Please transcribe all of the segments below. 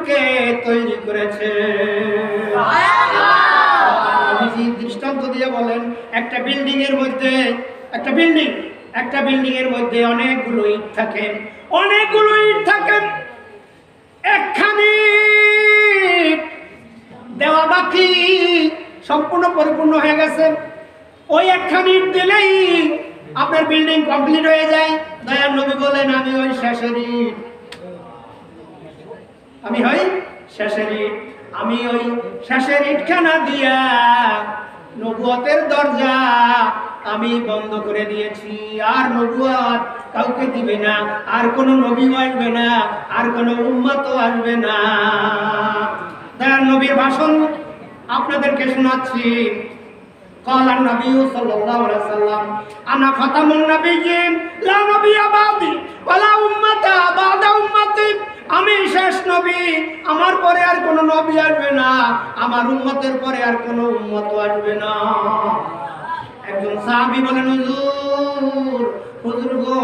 আসমানকে তৈরি করেছে। দৃষ্টান্ত দিয়ে বলেন, একটা বিল্ডিং এর মধ্যে অনেকগুলো ইট থাকে, একখানি দেওয়া বাকি সম্পূর্ণ পরিপূর্ণ হয়ে গেছে। ওই একখানি ইট দিলেই আপনার বিল্ডিং কমপ্লিট হয়ে যায়। দয়ার নবী বলেন, আমি ওই শেষের ইটখানা দিয়া নবুয়তের দরজা আমি বন্ধ করে দিয়েছি। আর নবুয়ত কাউকে দিবে না, আর কোনো নবী আসবে না, আর কোনো উম্মতও আসবে না। দয়ার নবীর ভাষণ আপনাদেরকে শোনাচ্ছি। قال النبي صلى الله عليه وسلم انا ختم النبيين لا نبي بعدي ولا امه بعد امتي। আমি শেষ নবী, আমার পরে আর কোনো নবী আসবে না, আমার উম্মতের পরে আর কোনো উম্মত আসবে না। একজন সাহাবী বলেন, হুজুর গো,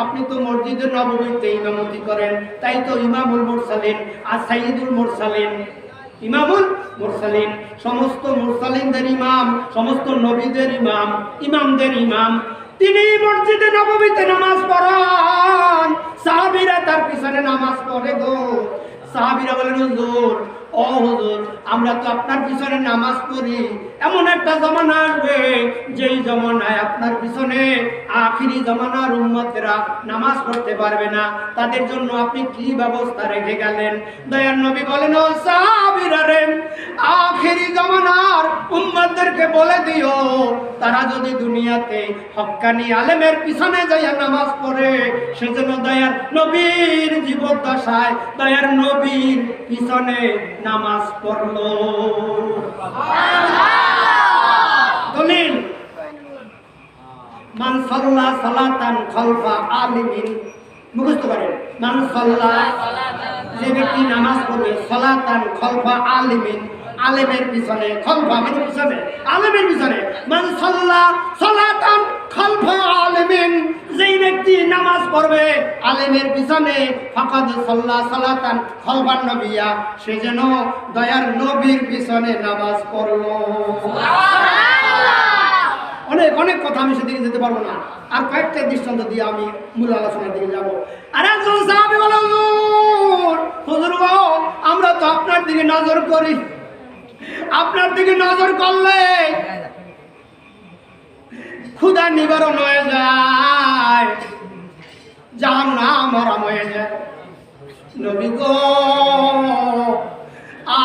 আপনি তো মসজিদে নববীতে ইমামতি করেন, তাই তো ইমামুল মুরসালিন আর সাইয়্যিদুল মুরসালিন। ইমামুল মুরসালিন সমস্ত মুরসালিনদের ইমাম, সমস্ত নবীদের ইমাম, ইমামদের ইমাম। তিনি মসজিদে নববীতে নামাজ পড়ান, সাহাবীরা তার পিছনে নামাজ পড়ে গো। সাহাবীরা বলেন, হুজুর, ও হুজুর, আমরা তো আপনার পিছনে নামাজ পড়ি, এমন একটা জমানা আসবে যেই জমানায় আপনার পিছনে আখিরি জমানার উম্মতেরা নামাজ পড়তে পারবে না, তাদের জন্য আপনি কি ব্যবস্থা রেখে গেলেন? দয়ার নবী বলেন, ও সাহাবীরা রে, আখিরি জমানার উম্মতদেরকে বলে দিও, তারা যদি দুনিয়াতে হক্কানি আলেমের পিছনে যাইয়া নামাজ পড়ে, সেজন্য দয়ার নবীর জীবদ্দশায় দয়ার নবীর পিছনে নামাজ পড়লো। দলিল, মান সাল্লা সালাতান খালফা আলিমিন, মুখস্থ করেন, মান সাল্লা, যে ব্যক্তি নামাজ পড়বে, সালাতান খালফা আলিমিন, আলেমের পিছনে, খালফা মানে পিছনে, আলেমের পিছনে, মান সাল্লা সালাতান খালফা আলিমিন, যেই ব্যক্তি নামাজ পড়বে আলেমের পিছনে, ফাকাদ সাল্লা সালাতান খালফান নবিয়া, সে যেন দয়ার নবীর পিছনে নামাজ পড়লো। অনেক কথা, আমি সেদিকে যেতে পারবো না, আর কয়েকটা দৃষ্টান্ত দিয়ে আমি মূল আলোচনার দিকে যাবো। আর একজন সাহাবী বলে, হুজুর গো, আমরা তো আপনার দিকে নজর করি, আপনার দিকে নজর করলে ক্ষুধা নিবারণ হয়ে যায়, জাহান্নাম আরাম হয়ে যায়। নবী গো,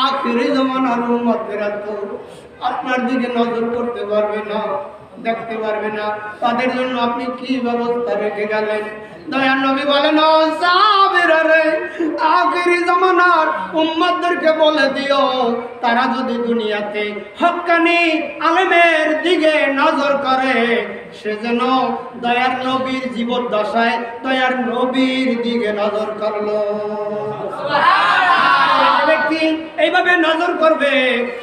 আখিরি জামানার উম্মতেরা তো আপনার দিকে নজর করতে পারবে না, দেখতে পারবে না, তাদের জন্য আপনি কি ব্যবস্থা রেখে গেলেন? দয়ার নবী বলেন, ও সাহাবীরা রে, আখিরি জামানার উম্মতদেরকে বলে দিও, তারা যদি দুনিয়াতে হক্কানি আলেমের দিকে নজর করে, সেজন্য দয়ার নবীর জীবদ্দশায় দয়ার নবীর দিকে নজর করলো। ব্যক্তি এইভাবে নজর করবে,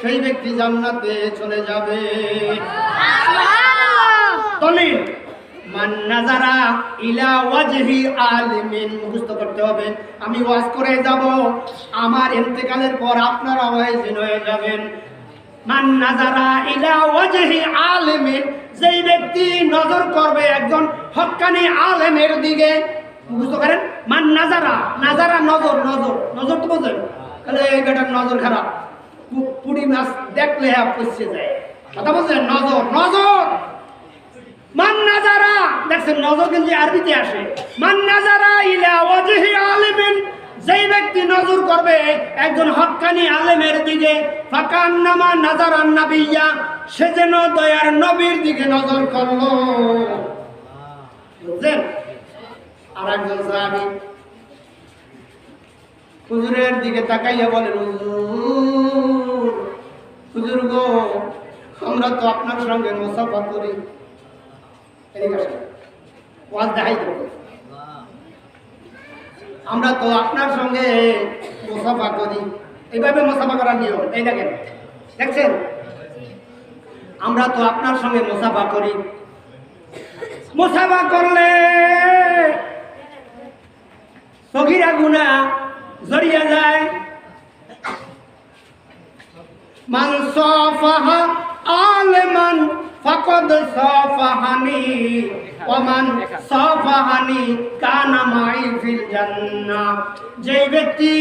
সেই ব্যক্তি জান্নাতে চলে যাবে। দলিল, মান নাজারা ইলা ওয়াজহি আলিমিন, মুখস্থ করতে হবে। আমি ওয়াজ করে যাব, আমার ইন্তেকালের পর আপনারা ওয়াজিন হয়ে যাবেন। মান নাজারা ইলা ওয়াজহি আলিমিন, যেই ব্যক্তি নজর করবে একজন হক্কানি আলেমের দিকে, মুখস্থ করেন, মান নাজারা, নাজারা নজর, নজর, নজর তো বোঝেন, তাহলে এই বেটার নজর খারাপ, পুরি মাছ দেখলে পচে যায়, কথা বলছেন, নজর, নজর। মান নাজারা, দেখছেন নজর কিন্তু আরবিতে আসে, মান নাজারা ইলা ওয়াজহি আলিমিন, যেই ব্যক্তি নজর করবে একজন হক্কানি আলেমের দিকে, ফাকান্নামা নাজারান নাবিয়্যা, সে যেন দয়ার নবীর দিকে নজর করলো। বুঝলেন? আর একজন সাহাবী হুজুরের দিকে তাকাইয়া বলেন, হুজুর গো, আমরা তো আপনার সঙ্গে মুসাফা করি, আমরা তো আপনার সঙ্গে মুসাফা করি, এইভাবে মুসাফা করার নিয়ম, এই দেখেন, দেখছেন, আমরা তো আপনার সঙ্গে মুসাফা করি, মুসাফা করলে সগীরা গুনাহ জড়িয়ে যায়, মান সাফাহা আলেমান ফাকাদ সাফাহানি ওয়া মান সাফাহানি কানা মাই ফিল জান্নাহ। যেই ব্যক্তি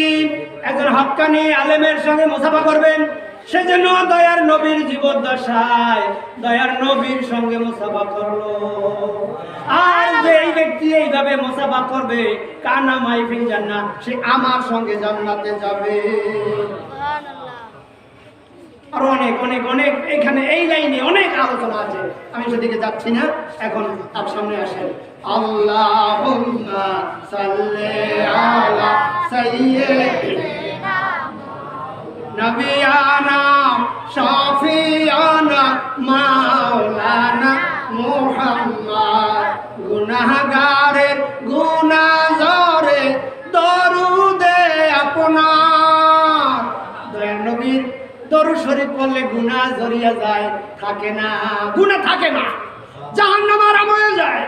একজন হক্কানি আলেমের সঙ্গে মুসাফা করবেন, সেজন্য দয়ার নবীর জীবদ্দশায় দয়ার নবীর সঙ্গে মুসাফা করলো। আর যেই ব্যক্তি এইভাবে মুসাফা করবে, কানা মাই ফিল জান্নাহ, সে আমার সঙ্গে জান্নাতে যাবে। আর অনেক অনেক অনেক এখানে এই লাইনে অনেক আলোচনা আছে, আমি সেদিকে যাচ্ছি না। এখন তার সামনে আসেন। আল্লাহুম্মা সাল্লি আলা সাইয়্যিদিনা নবিয়ানা শাফিয়ানা মাওলানা মুহাম্মদ। গুনাহগারের গুনাহজরে দরুদে আপনার। দয়ার নবীর দরুদ শরীফ পড়লে গুনাহ জড়িয়ে যায়, থাকে না, গুনাহ থাকে না, জাহান্নাম আরাম হয়ে যায়।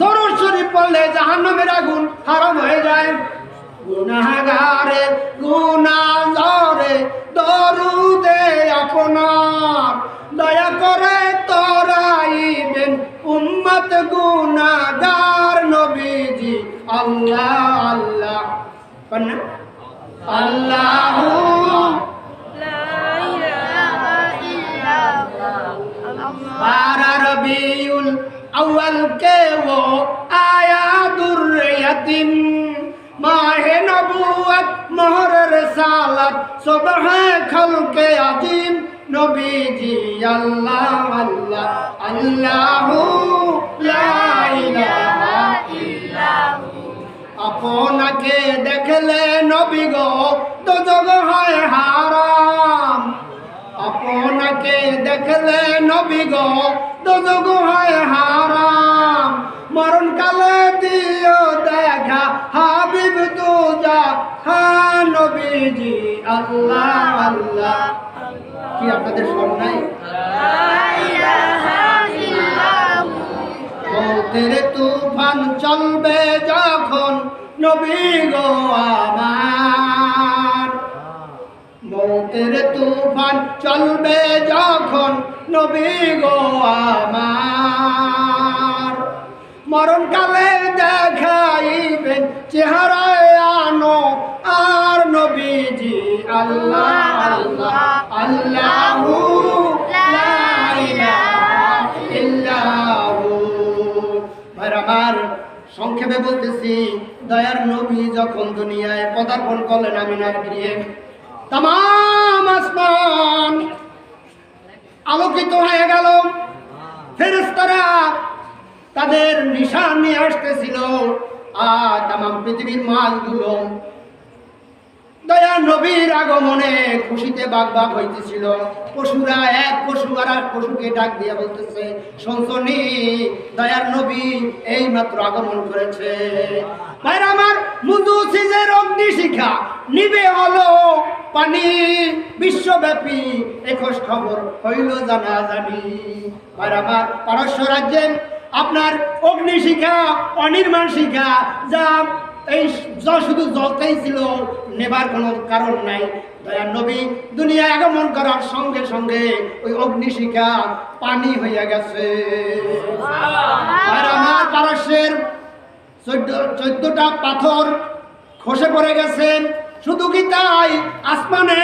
দরুদ শরীফ পড়লে জাহান্নামের আগুন হারাম হয়ে যায়। গুনাহগারের গুনাহজরে দরুদে আপনার, দয়া করে তরাইবেন উম্মত গুনাহগার নবীজি। আল্লাহ আল্লাহ কন্না আল্লাহু बारह रबीउल अव्वल के वो आया दुर्यतीम, माहे नबूवत मोहर रिसालत सुबह खल्के अजीम। नबी जी अल्लाह अल्लाह अल्लाहु ला इलाहा इल्लाहु। আপনাকে দেখলে নবী গো দোজখ হয় হারাম। আপনাকে দেখলে নবী গো দোজখ হয় হারাম। মরণকালে দিও দেখা হাবিব দুজা হা নবীজি। আল্লাহ আল্লাহ। কি আপনাদের সব নাই? মৌতের তুফান চলবে যখন নবী গো আমার, মৌতের তুফান চলবে যখন নবী গো আমার। মরণকালে দেখাইবেন চেহারায় আনো আর নবীজি। আল্লাহ আল্লাহ আল্লাহু লা ইলাহা ইল্লাহু। আমার সংক্ষেপে বলতেছি, দয়ার নবী যখন দুনিয়ায় পদার্পণ করলেন আমিনার গৃহে, तमाम আসমান আলোকিত হয়ে গেল। ফেরেশতারা তাদের নিশান নিয়ে আসতেছিল, আর तमाम পৃথিবীর মাছগুলো দয়ার নবীর আগমনে খুশিতে বাগবাগ হইতেছিল। পশুরা এক পশু আর এক পশুকে ডাক দিয়ে বলতেছে, শুনছনি দয়ার নবী এই মাত্র আগমন করেছে। ভাইরা আমার, মুদুসিজের অগ্নিশিখা নিবে হলো পানি, বিশ্বব্যাপী একশ খবর হইল জানাজানি। ভাইরা আমার, পারস্য রাজ্যে আপনার অগ্নিশিখা অনির্মাণ শিখা যা এই শুধু জ্বলতেই ছিল, নেবার কোনো কারণ নাই। দয়ার নবী দুনিয়া আগমন করার সঙ্গে সঙ্গে ওই অগ্নিশিখা পানি হইয়া গেছে। আর আমার পারস্যের 14টা পাথর খসে পড়ে গেছে। শুধু কি তাই, আসমানে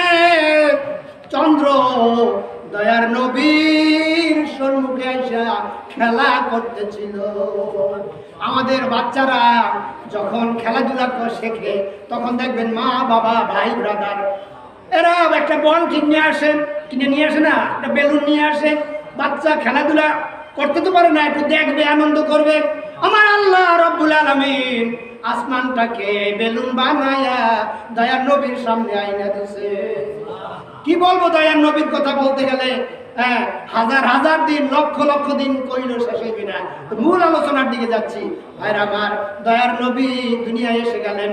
চন্দ্র দয়ার নবীর সম্মুখে এসে খেলা করতেছিল। আমাদের বাচ্চারা যখন খেলাধুলা শেখে, তখন দেখবেন মা বাবা ভাই ব্রাদার এরা একটা বল কিনে নিয়ে আসে না, একটা বেলুন নিয়ে আসে। বাচ্চা খেলাধুলা করতে তো পারে না, একটু দেখবে, আনন্দ করবে। আমার আল্লাহ রব্বুল আলামিন আসমানটাকে বেলুন বানায়া দয়ার নবীর সামনে আইনা দিছে। কি বলবো দয়ার নবীর কথা বলতে গেলে হাজার হাজার দিন, লক্ষ লক্ষ দিন কইলেও শেষ হইবে না। মূল আলোচনার দিকে যাচ্ছি। ভাইরা আমার, দয়ার নবী দুনিয়ায় এসে গেলেন।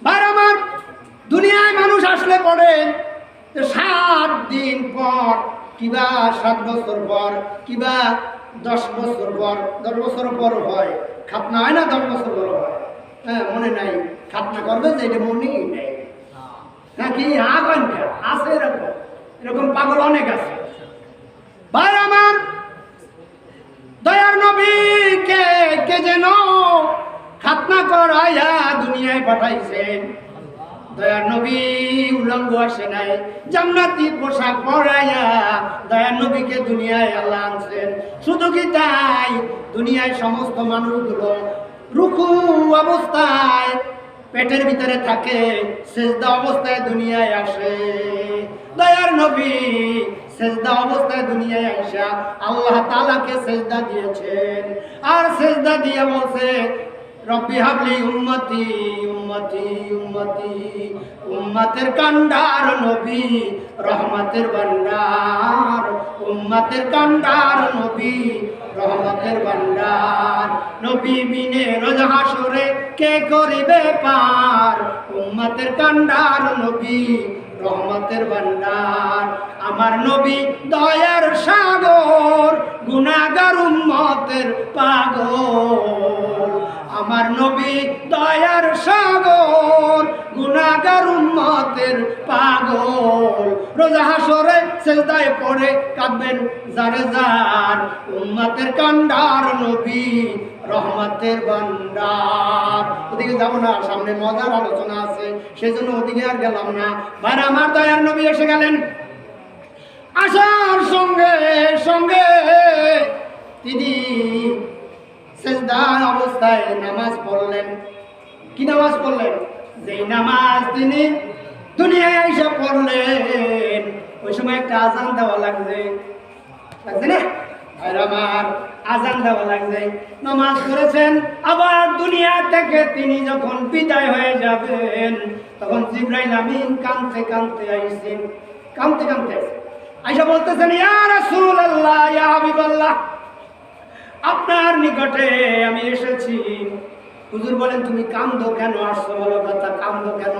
ভাইরা আমার, দুনিয়ায় মানুষ আসলে পড়ে 7 দিন পর, কিবা 7 বছর পর, কিবা 10 বছর পর, 10 বছর পর হয় খাতনা, হয় না? 10 বছর পর হয়, মনে নাই, খাতনা করবে যে এটা মনেই নেই। নাকি আকাঙ্ক্ষা আছে, এরকম এরকম পাগল অনেক আছে। ভাই আমার, দয়ার নবীকে কে যেন খাতনা করাইয়া দুনিয়ায় পাঠাইছেন। দয়ার নবী উলঙ্গ আসে নাই, জান্নাতি পোশাক পরাইয়া দয়ার নবীকে দুনিয়ায় আল্লাহ আনছেন। শুধু কি তাই, দুনিয়ায় সমস্ত মানুষগুলো রুকু অবস্থায় পেটের ভিতরে থাকে, সেজদা অবস্থায় দুনিয়ায় আসে। দয়ার নবী সেজদা অবস্থায় দুনিয়ায় আসা আল্লাহ তাআলাকে সেজদা দিয়েছেন, আর সেজদা দিয়ে বলছে রব্বি হাবলি উম্মতি উম্মতি উম্মতি। উম্মতের কান্ডার নবী, রহমতের ভান্ডার। উম্মতের কান্ডার নবী, রহমতের ভান্ডার। নবী বিনে রোজ হাসরে কে করিবে পার। উম্মতের কান্ডার নবী, রহমতের ভান্ডার। আমার নবী দয়ার সাগর, গুনাহগার উম্মতের পাগল। আমার নবী দয়ার সাগর, গুনাহগার উম্মতের পাগল। রোজা হাসরে সেজদায় পড়ে কাঁদবেন যারে যার। উম্মতের কান্ডার নবী, রহমতের ভান্ডার। ওদিকে যাব না, সামনে মজার আলোচনা আছে, সেজন্য ওদিকে আর গেলাম না। ভাই আমার, দয়ার নবী এসে গেলেন। আসার সঙ্গে সঙ্গে তিনি সেজদা অবস্থায় নামাজ পড়লেন। কি নামাজ পড়লেন? যেই নামাজ তিনি দুনিয়ায় এসে পড়লেন, ওই সময় একটা আজান দেওয়া লাগছে না? আমার আজান দেওয়া লাগছে, নামাজ পড়েছেন। আবার দুনিয়া থেকে তিনি যখন বিদায় হয়ে যাবেন, তখন জিবরাইল আমিন কাঁদতে কাঁদতে আইছেন, কাঁদতে কাঁদতে আইসা বলতেছেন, ইয়া রাসূলুল্লাহ, ইয়া হাবিবাল্লাহ, আপনার নিকটে আমি এসেছি। হুজুর বলেন, তুমি কাঁদো কেন? আসছো বলো কথা, কাঁদো কেন?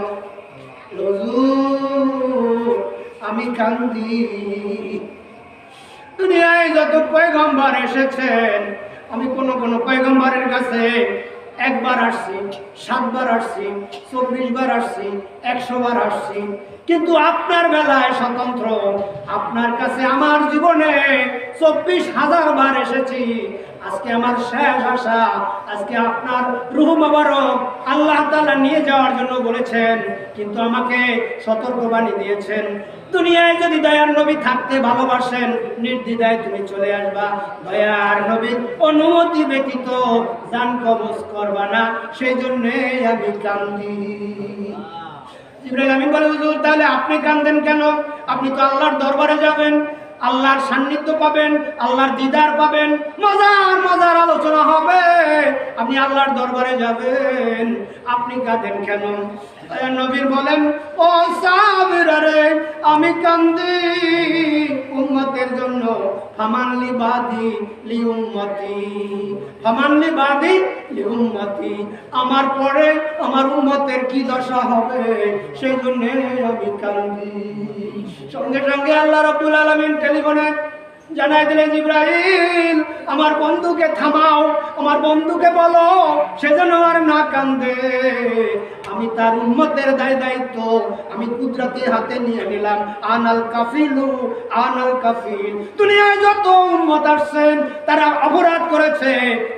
হুজুর আমি কান্দি, দুনিয়ায় যত পয়গম্বর এসেছেন, আমি কোন কোন পয়গম্বরের কাছে একবার আসছি, 7 বার আসছি, 24 বার আসছি, 100 বার আসছি, কিন্তু আপনার বেলায় স্বতন্ত্র। আপনার কাছে আমার জীবনে 24,000 বার এসেছি। আজকে আমার শেষ আশা, আজকে আপনার রূহ মোবারক আল্লাহ তাআলা নিয়ে যাওয়ার জন্য বলেছেন, কিন্তু আমাকে সতর্কবাণী দিয়েছেন, দুনিয়ায় যদি দয়ার নবী থাকতে ভালোবাসেন, নির্দ্বিধায় তুমি চলে আসবা। দয়ার নবীর অনুমতি ব্যতীত জান কবজ করবা না, সেই জন্যে আমি কান্দি। জিবরাইল আমিন বলে, হুজুর তাহলে আপনি কাঁদেন কেন? আপনি তো আল্লাহর দরবারে যাবেন, আল্লাহর সান্নিধ্য পাবেন, আল্লাহর দিদার পাবেন, মজার মজার আলোচনা হবে, আপনি আল্লাহর দরবারে যাবেন, আপনি কাঁদেন কেন? নবীর বলেন, ও সাহাবীরা রে, আমি কান্দি উম্মতের জন্য। ফামানলি বাদি লি উম্মতি, ফামানলি বাদি লি উম্মতি। আমার পরে আমার উম্মতের কি দশা হবে, সেই জন্য আমি কান্দি। সঙ্গে সঙ্গে আল্লাহ রাব্বুল আলামিন টেলিফোনে জানাই দিলেন, জিবরাইল আমার বন্ধুকে থামাও, আমার বন্ধুকে বলো সে যেন আর না কান্দে। আমি তার উম্মতের দায়িত্ব আমি কুদরতি হাতে নিয়ে নিলাম। আনাল কাফিলু আনাল কাফিল। দুনিয়ায় যত উম্মত আসছেন, তারা অপরাধ করেছে,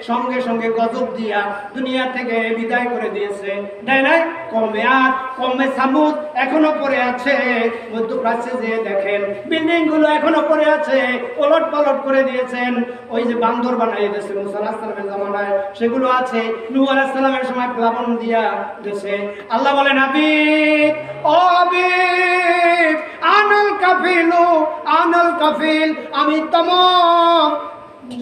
সঙ্গে সঙ্গে গজব দিয়া দুনিয়া থেকে বিদায় করে দিয়েছে, তাই না? কমে আদ, কমে সামুদ এখনো পড়ে আছে। মধ্যপ্রাচ্যে যে দেখেন বিল্ডিং গুলো এখনো পড়ে আছে, ওলট পালট করে দিয়েছেন। ওই যে বান্দর বানাই দিয়েছে মুসা আলাইহিস সালামের জামানায়, সেগুলো আছে। নূহ আলাইহিস সালামের সময় প্লাবন দিয়া দিয়েছে। আল্লাহ বলেন, হাবিব ও হাবিব, আনাল কাফিলু আনাল কাফিল। আমি তমাম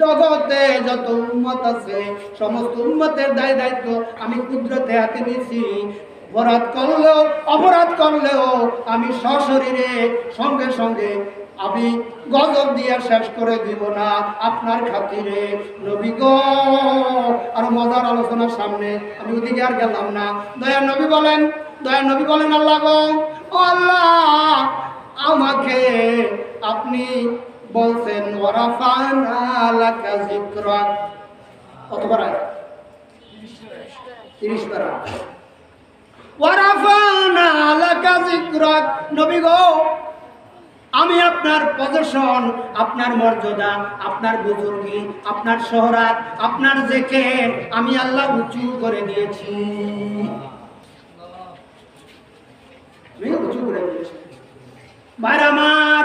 জগতে যত উম্মত আছে, সমস্ত উম্মতের দায়িত্ব আমি কুদরতে হাতে নিয়েছি। অপরাধ করলেও আমি সশরীরে সঙ্গে সঙ্গে আমি গজব দিয়ে শেষ করে দিব না আপনার খাতিরে। নবী গো, আর মজার আলোচনার সামনে, আমি ওদিকে আর গেলাম না। দয়ার নবী বলেন, আল্লাহ গো, ও আল্লাহ, আমাকে আপনি বলছেন ওয়ারাফানা লাকা যিকরাক, কতবার? 30 বার। ওয়ারাফানা লাকা যিকরাক, নবী গো আমি আপনার পজিশন, আপনার মর্যাদা, আপনার বুজুর্গি, আপনার শোহরাত, আপনার জিকির আমি আল্লাহ উঁচু করে দিয়েছি। উঁচু করে দিয়েছি ভাই আমার।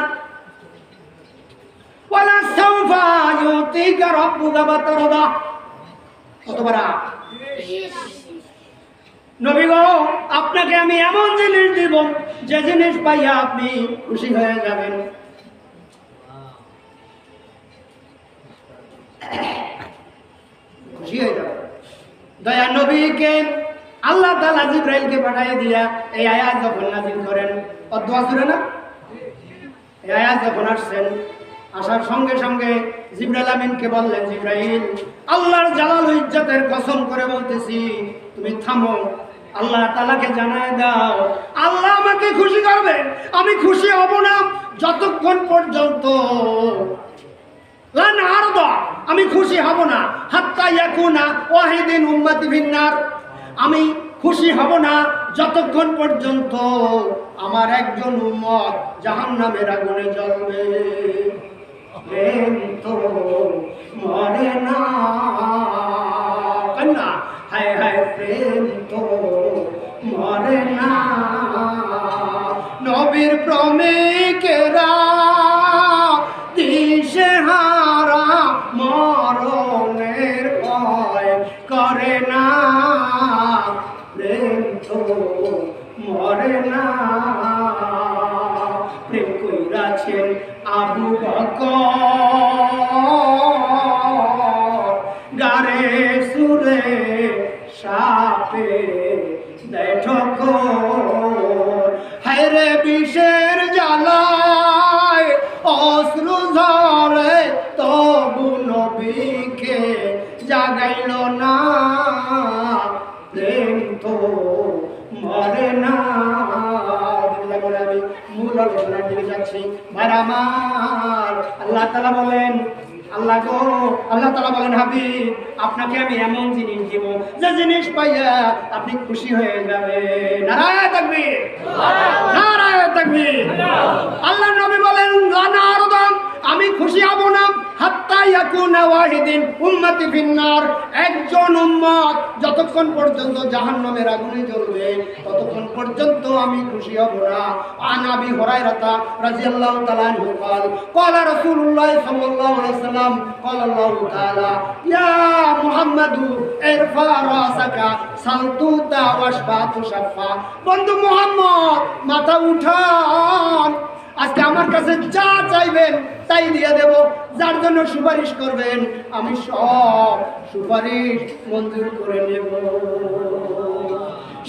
ওয়ালা সাউফা ইউতিকা রাব্বুকা ফাতারদা, কতবার নবী গো আপনাকে আমি এমন জিনিস দিব যে জিনিস পাইয়া আপনি খুশি হয়ে যাবেন। খুশি হয়ে যাবেন। দয়া নবীকে আল্লাহ তাআলা জিবরাইলকে পাঠিয়ে দিয়া এই আয়াত যখন নাযিল করেন, দোয়া সূরা না, এই আয়াত যখন আসছেন, আসার সঙ্গে সঙ্গে জিবরাইল আমিনকে বললেন, জিবরাইল আল্লাহর জালাল ও ইজ্জতের কসম করে বলতেছি তুমি থামো, আল্লাহ তাআলাকে জানায় দাও আল্লাহ আমাকে খুশি করবেন। আমি খুশি হব না যতক্ষণ পর্যন্ত লান আরদা, আমি খুশি হব না হাত্তা ইয়াকুনা ওয়াহিদিন উম্মতি ফিন্নার, আমি খুশি হব না যতক্ষণ পর্যন্ত আমার একজন উম্মত জাহান্নামের আগুনে জ্বলবে। প্রেম তো মরে না, কন্যা হায় হায় প্রেম তো মরে না। নবীর প্রেমিকেরা দিশেহারা মরণের ভয় করে না। প্রেম তো মরে না। প্রেম কইরাছেন আবু বকর, গারে সুরে সাপে দেয় ঠোকর। হায়রে বিষের জ্বালায় অশ্রু ঝরে তবু নবীকে জাগাইল না। প্রেম তো মরে না। আমি মূল আলোচনার দিকে যাচ্ছি ভাইরা আমার। আল্লাহ তাআলা বলেন, আল্লাহ গো আল্লাহ তাআলা বলেন হাবিব আপনাকে আমি এমন জিনিস দিব যে জিনিস পাইয়া আপনি খুশি হয়ে যাবেন। নারায়ে তাকবীর, নারায়ে তাকবীর। আল্লাহ নবী বলেন লানা আরদাম, আমি খুশি হব না হাত্তা ইয়াকুনা ওয়াহিদিন উম্মতি ফিন্নার, একজন উম্মত যতক্ষণ পর্যন্ত জাহান্নামের আগুনে জ্বলবে ততক্ষণ পর্যন্ত আমি খুশি হব না। আন আবি হুরায়রা রাদিয়াল্লাহু তাআলা আনহু قال قال رسول الله صلى الله عليه وسلم قال الله تعالى يا محمد ارفع راسك سلطوت واشفعت شفا, বন্ধু মুহাম্মদ মাথা উঠান, আজকে আমার কাছে যা চাইবেন তাই দিয়ে দেব, যার জন্য সুপারিশ করবেন আমি সব সুপারিশ মঞ্জুর করে নেব।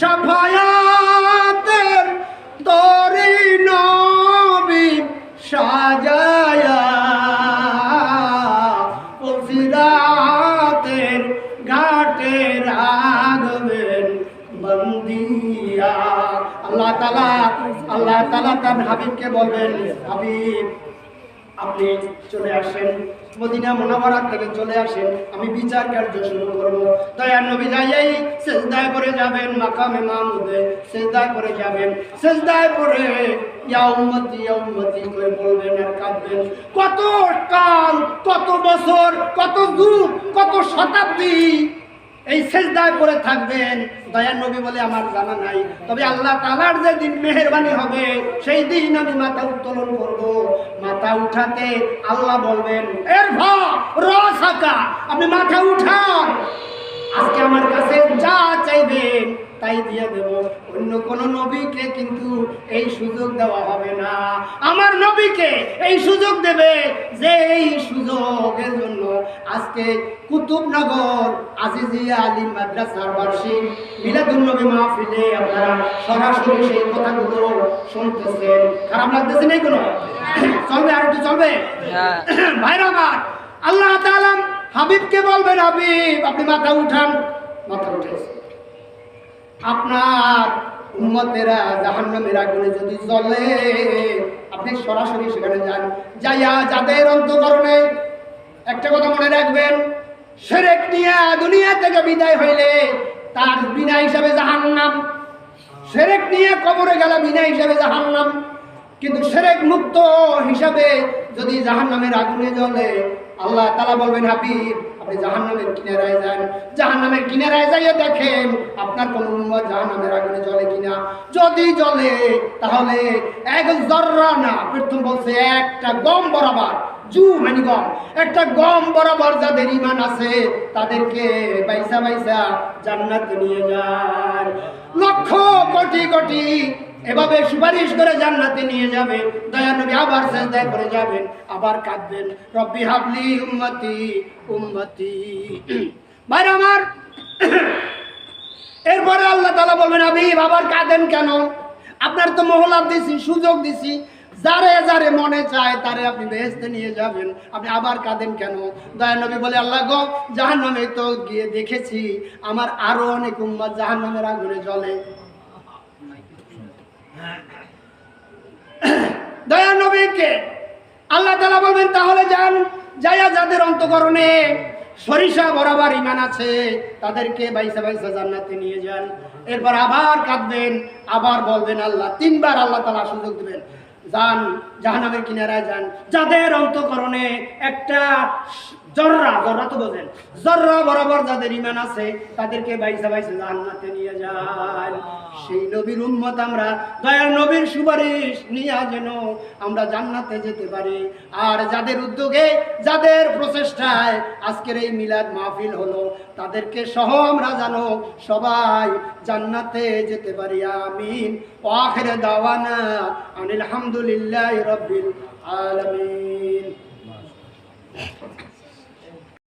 শাফায়াতের তরি নবী সাজায়া ফজিলাতের ঘাটে রাখবেন বন্দিয়া। আল্লাহ তাআলা তার হাবিবকে বলবেন, হাবিব আপনি চলে আসেন, মদিনা মুনাওয়ারা থেকে চলে আসেন, আমি বিচার কার্য শুরু করব। দয়ার নবী যাই সিজদায় পড়ে যাবেন, মাকামে মাহমুদে সিজদায় পড়ে যাবেন, সিজদায় পড়ে ইয়া উম্মতি করে বলবেন আর কাঁদবেন। কত কাল, কত বছর, কত যুগ, কত শতাব্দী এই সিজদায় পড়ে থাকবেন। দয়ার নবী বলে আমার জানা নাই, তবে আল্লাহ তাআলার যে দিন মেহেরবানি হবে সেই দিন আমি মাথা উত্তোলন করব। মাথা উঠাতে আল্লাহ বলবেন ইরফা রাসাকা, আপনি মাথা উঠান, আজকে আমার কাছে যা চাইবেন তাই দিয়ে দেব। অন্য কোন নবীকে কিন্তু এই সুযোগ দেওয়া হবে না। আমার নবীকে এই সুযোগ দেবে যে এই সুযোগের জন্য আজকে কুতুবনগর আজিজিয়া আলী মাদ্রাসার বার্ষিক মিলাদুন্নবী মাহফিলে আপনারা সরাসরি সেই কথাগুলো শুনতেছেন। খারাপ লাগতেছে না? কোনো চলবে, আর একটু চলবে ভাইরা আমার। আল্লাহ তাআলা হাবিবকে বলবেন, হাবিব আপনি মাথা উঠান। মাথা উঠেছে। আপনার উম্মতেরা জাহান্নামের আগুনে যদি জ্বলে আপনি সরাসরি সেখানে যান, যাইয়া যাদের অন্তঃকরণে একটা কথা মনে রাখবেন, শিরক নিয়ে দুনিয়া থেকে বিদায় হইলে তার বিনা হিসাবে জাহান্নাম, শিরক নিয়ে কবরে গেলে বিনা হিসাবে জাহান্নাম, কিন্তু শিরক মুক্ত হিসাবে যদি জাহান্নামের আগুনে জ্বলে, আল্লাহ তাআলা বলবেন হাবিব আপনি জাহান্নামের কিনারায় যান, জাহান্নামের কিনারায় যাইয়ে দেখেন আপনার কোন উম্মত জাহান্নামের আগুনে জ্বলে কিনা। যদি জ্বলে তাহলে এক যররা না, প্রথম বলছে একটা গম বরাবর, জু মানে গম, একটা গম বরাবর যাদের ঈমান আছে তাদেরকে বাইসা বাইসা জান্নাতে নিয়ে যান। লক্ষ কোটি কোটি এভাবে সুপারিশ করে জান্নাতে নিয়ে যাবে। দয়া নবী আবার সিজদায় পড়ে যাবেন, আবার কাঁদবেন, রব্বি হাবলি উম্মতি উম্মতি। ভাই আমার, এরপরে আল্লাহ তাআলা বলবেন হাবিব আবার কাঁদেন কেন? আপনার তো মহলাত দিছি, সুযোগ দিছি, যারে যারে মনে চায় তারে আপনি বেহেশতে নিয়ে যাবেন, আপনি আবার কাঁদেন কেন? দয়া নবী বলে আল্লাহ গো জাহান্নামে তো গিয়ে দেখেছি আমার আরো অনেক উম্মত জাহান্নামের আগুনে জ্বলে। দয়া নবীকে আল্লাহ তাআলা বলবেন তাহলে যান, যায়া যাদের অন্তঃকরণে সরিষা বরাবর ঈমান আছে তাদেরকে বাইসা বাইসা জান্নাতে নিয়ে যান। এরপর আবার কাঁদবেন, আবার বলবেন আল্লাহ, তিনবার আল্লাহ তাআলা সুযোগ দিবেন, যান জাহান্নামের কিনারায় যান, যাদের অন্তঃকরণে একটা জর্রা, জর্রা তো বোঝেন, জর্রা বরাবর যাদের ঈমান আছে তাদেরকে বাইসা বাইসা জান্নাতে নিয়ে যান। সেই নবীর উম্মত আমরা, দয়ার নবীর সুপারিশ নিয়ে যেন আমরা জান্নাতে যেতে পারি। আর যাদের উদ্যোগে, যাদের প্রচেষ্টায় আজকের এই মিলাদ মাহফিল হলো, তাদেরকে সহ আমরা জানো সবাই জান্নাতে যেতে পারি। আমিন। ওয়া আখিরু দাওয়ানা আনিল হামদুলিল্লাহি রাব্বিল আলামিন।